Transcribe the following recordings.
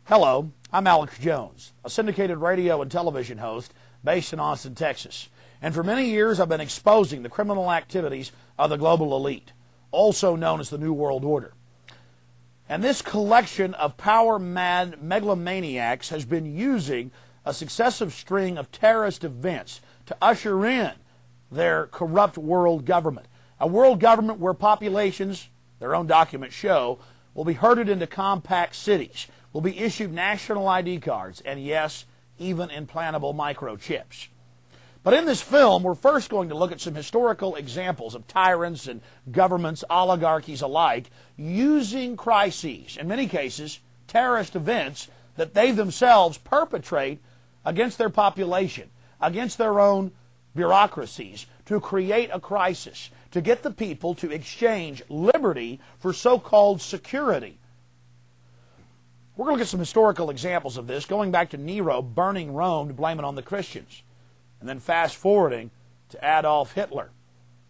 Hello, I'm Alex Jones, a syndicated radio and television host based in Austin, Texas. And for many years I've been exposing the criminal activities of the global elite, also known as the New World Order. And this collection of power-mad megalomaniacs has been using a successive string of terrorist events to usher in their corrupt world government. A world government where populations, their own documents show, will be herded into compact cities, will be issued national ID cards, and yes, even implantable microchips. But in this film, we're first going to look at some historical examples of tyrants and governments, oligarchies alike, using crises, in many cases, terrorist events that they themselves perpetrate against their population, against their own bureaucracies, to create a crisis, to get the people to exchange liberty for so-called security. We're going to look at some historical examples of this, going back to Nero burning Rome to blame it on the Christians, and then fast-forwarding to Adolf Hitler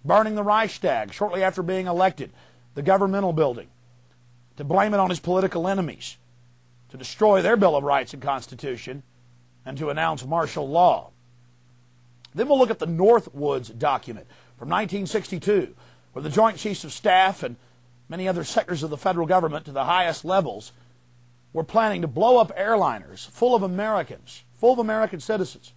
burning the Reichstag shortly after being elected, the governmental building, to blame it on his political enemies, to destroy their Bill of Rights and Constitution, and to announce martial law. Then we'll look at the Northwoods document from 1962, where the Joint Chiefs of Staff and many other sectors of the federal government to the highest levels were planning to blow up airliners full of Americans, full of American citizens.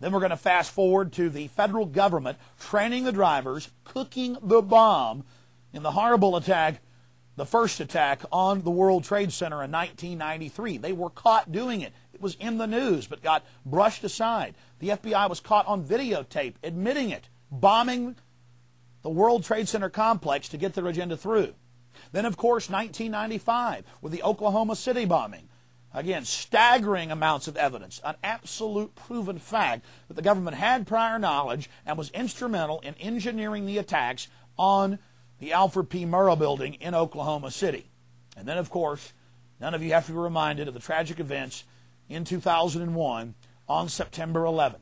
Then we're going to fast forward to the federal government training the drivers, cooking the bomb in the horrible attack, the first attack on the World Trade Center in 1993. They were caught doing it. It was in the news, but got brushed aside. The FBI was caught on videotape admitting it, bombing the World Trade Center complex to get their agenda through. Then, of course, 1995 with the Oklahoma City bombing. Again, staggering amounts of evidence, an absolute proven fact that the government had prior knowledge and was instrumental in engineering the attacks on the Alfred P. Murrah building in Oklahoma City. And then, of course, none of you have to be reminded of the tragic events in 2001 on September 11th.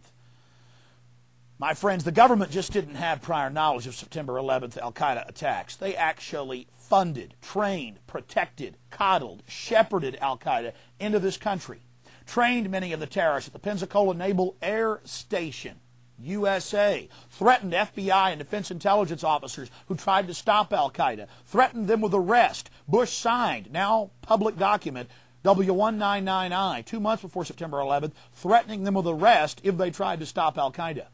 My friends, the government just didn't have prior knowledge of September 11th al-Qaeda attacks. They actually funded, trained, protected, coddled, shepherded al-Qaeda into this country, trained many of the terrorists at the Pensacola Naval Air Station, USA, threatened FBI and defense intelligence officers who tried to stop al-Qaeda, threatened them with arrest. Bush signed, now public document, W199I, 2 months before September 11th, threatening them with arrest if they tried to stop al-Qaeda.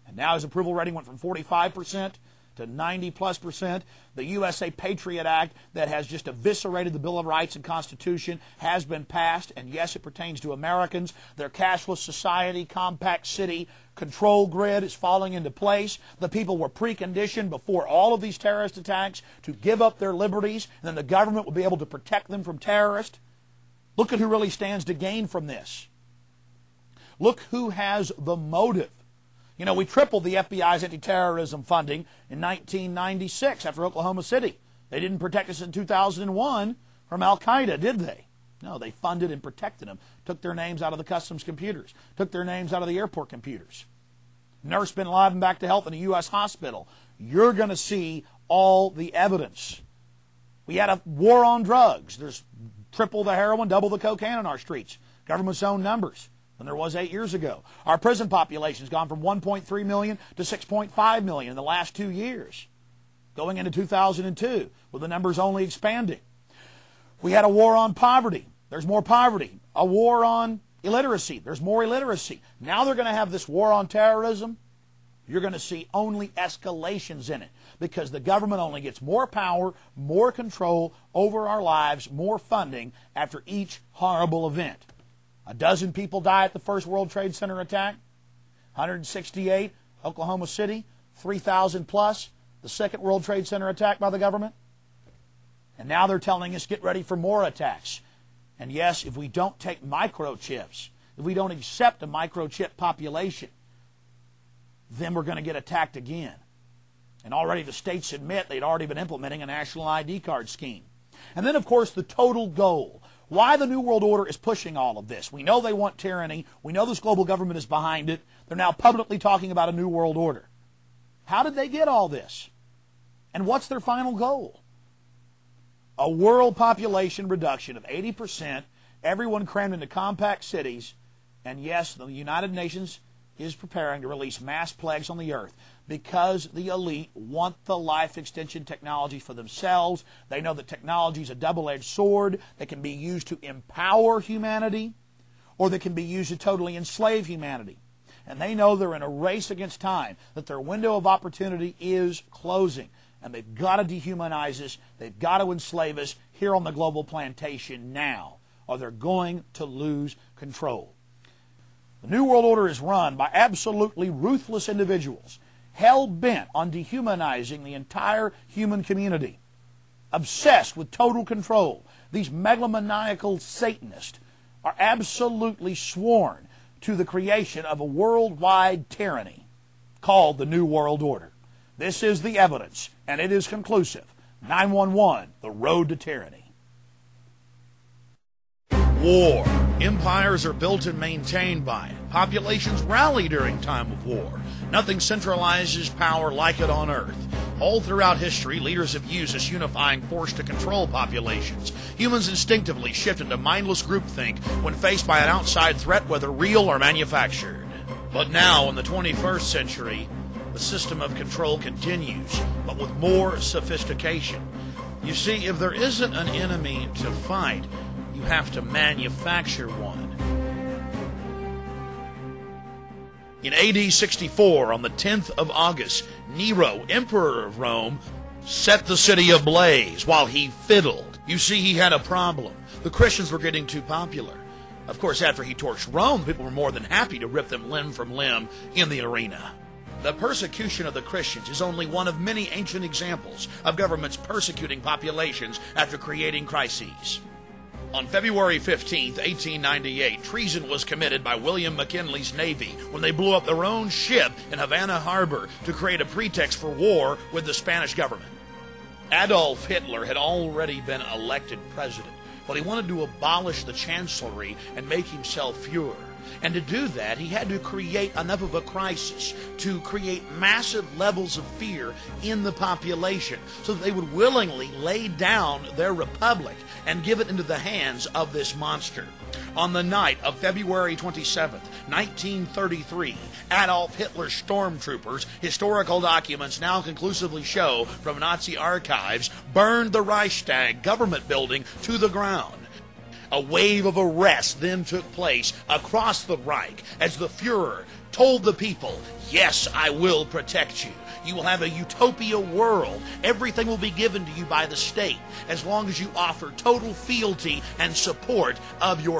And now his approval rating went from 45% to 90+%. The USA Patriot Act that has just eviscerated the Bill of Rights and Constitution has been passed, and yes, it pertains to Americans. Their cashless society, compact city, control grid is falling into place. The people were preconditioned before all of these terrorist attacks to give up their liberties, and then the government will be able to protect them from terrorists. Look at who really stands to gain from this. Look who has the motive. You know, we tripled the FBI's anti-terrorism funding in 1996 after Oklahoma City. They didn't protect us in 2001 from Al-Qaeda, did they? No, they funded and protected them. Took their names out of the customs computers. Took their names out of the airport computers. Nurse bin Laden back to health in a U.S. hospital. You're going to see all the evidence. We had a war on drugs. There's triple the heroin, double the cocaine on our streets. Government's own numbers than there was 8 years ago. Our prison population has gone from 1.3 million to 6.5 million in the last 2 years, going into 2002, with the numbers only expanding. We had a war on poverty. There's more poverty. A war on illiteracy. There's more illiteracy. Now they're going to have this war on terrorism. You're going to see only escalations in it because the government only gets more power, more control over our lives, more funding after each horrible event. 12 people die at the first World Trade Center attack, 168, Oklahoma City, 3,000 plus, the second World Trade Center attack by the government. And now they're telling us, get ready for more attacks. And yes, if we don't take microchips, if we don't accept a microchip population, then we're going to get attacked again. And already the states admit they'd already been implementing a national ID card scheme. And then, of course, the total goal. Why the New World Order is pushing all of this. We know they want tyranny. We know this global government is behind it. They're now publicly talking about a New World Order. How did they get all this? And what's their final goal? A world population reduction of 80%, everyone crammed into compact cities, and yes, the United Nations is preparing to release mass plagues on the earth because the elite want the life extension technologies for themselves. They know that technology is a double-edged sword that can be used to empower humanity or that can be used to totally enslave humanity. And they know they're in a race against time, that their window of opportunity is closing. And they've got to dehumanize us. They've got to enslave us here on the global plantation now, or they're going to lose control. The New World Order is run by absolutely ruthless individuals, hell-bent on dehumanizing the entire human community, obsessed with total control. These megalomaniacal Satanists are absolutely sworn to the creation of a worldwide tyranny called the New World Order. This is the evidence, and it is conclusive. 911, the road to tyranny. War. Empires are built and maintained by it. Populations rally during time of war. Nothing centralizes power like it on Earth. All throughout history, leaders have used this unifying force to control populations. Humans instinctively shift into mindless groupthink when faced by an outside threat, whether real or manufactured. But now, in the 21st century, the system of control continues, but with more sophistication. You see, if there isn't an enemy to fight, you have to manufacture one. In AD 64, on the 10th of August, Nero, emperor of Rome, set the city ablaze while he fiddled. You see, he had a problem. The Christians were getting too popular. Of course, after he torched Rome, people were more than happy to rip them limb from limb in the arena. The persecution of the Christians is only one of many ancient examples of governments persecuting populations after creating crises. On February 15, 1898, treason was committed by William McKinley's Navy when they blew up their own ship in Havana Harbor to create a pretext for war with the Spanish government. Adolf Hitler had already been elected president, but he wanted to abolish the chancellery and make himself Fuhrer. And to do that, he had to create enough of a crisis to create massive levels of fear in the population so that they would willingly lay down their republic and give it into the hands of this monster. On the night of February 27, 1933, Adolf Hitler's stormtroopers, historical documents now conclusively show from Nazi archives, burned the Reichstag government building to the ground. A wave of arrest then took place across the Reich as the Fuhrer told the people, yes, I will protect you. You will have a utopia world. Everything will be given to you by the state as long as you offer total fealty and support of your